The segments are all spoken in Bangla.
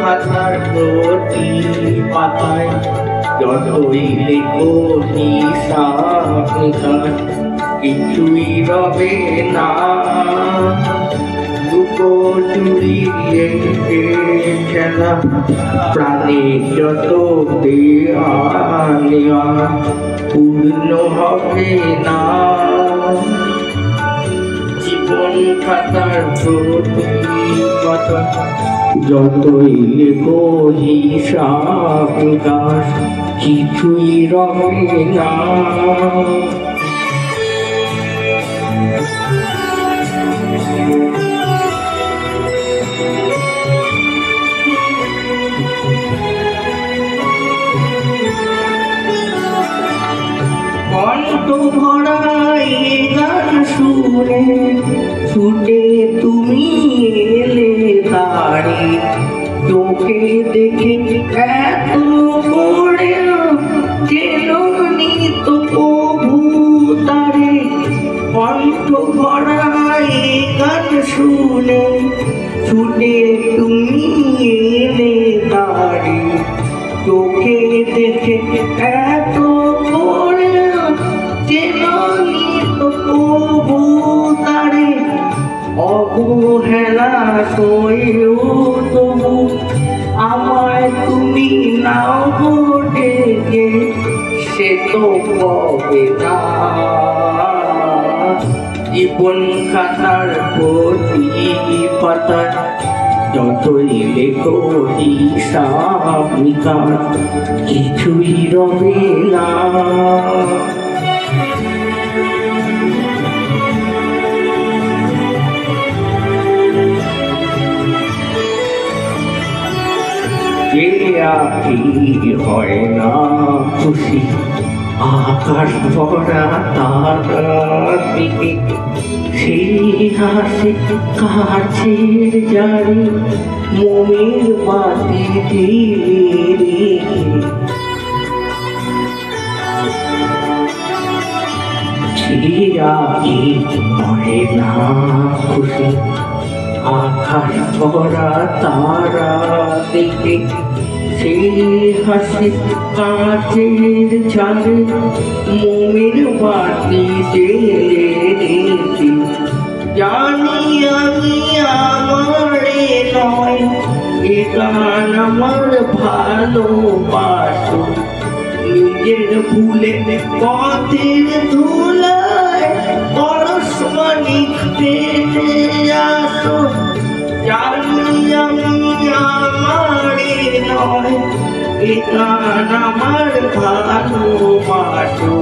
খাতার প্রতি পাতায় যতই লেখো হিসাব কিছুই রবে না। লুকোচুরি খেলা প্রাণে যত দেয়া নেওয়া পূর্ণ হবে না। জীবন খাতার প্রতি পাতা যতই লেখো হিসাব কিছুই রবে না। কণ্ঠ ভরা এই গান শুনে ছুটে তুমি এলে তারে, তোকে দেখে এত করে চেননি তো প্রভু তারে। কণ্ঠ ভরা এই গান শুনে ছুটে তুমি এলে তারে, তোকে দেখে এত করে চেননি তো প্রভু তারে। অবহেলা সয়েও তবু আমায় তুমি নাও ডেকে, সে তো পাবে না। জীবন খাতার প্রতি পাতায় যতই লেখো হিসাব কিছুই রবে না। কে আখি হয় না খুশি আকাশ ভরা তারার দিকে, সেই হাসি কাছের জারি মোমের বাতি দিলে। কে আখি হয় না খুশি আকাশ ভরা তারা দিকে, সেই হাসি কাছের ঝাড়ে মোমের বাতি জেলে রেখে। জানি আমি আমারে নয় এ গান আমার ভালোবাসো, নিজের ভুলে পথের ধুলায় পরশমণি ফেলে আসো। জানি আমি আমারে নয় এ গান আমার ভালোবাসো,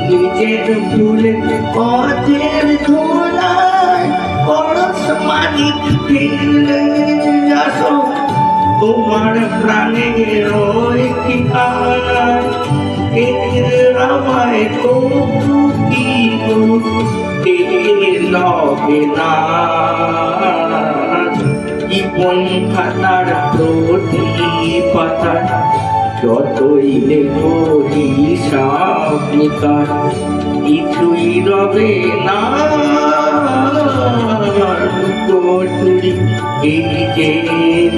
নিজের ভুলে পথের ধুলায় পরশমণি ফেলে আসো। তোমার প্রাণের ঠিকানায় আমায় তবু কি লবে না। জীবন খাতার প্রতি পাতায় যতই লেখো হিসাব কিছুই রবে না। লুকোচুরি এই যে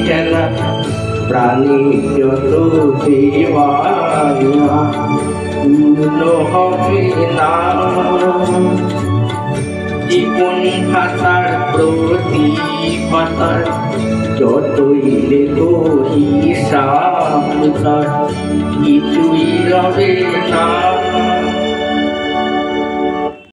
খেলা প্রাণী যত দেওয়া পূর্ণ হবে না। জীবন খাতার প্রতি পাতায় যতই লেখো হিসাব কিছুই রবে না।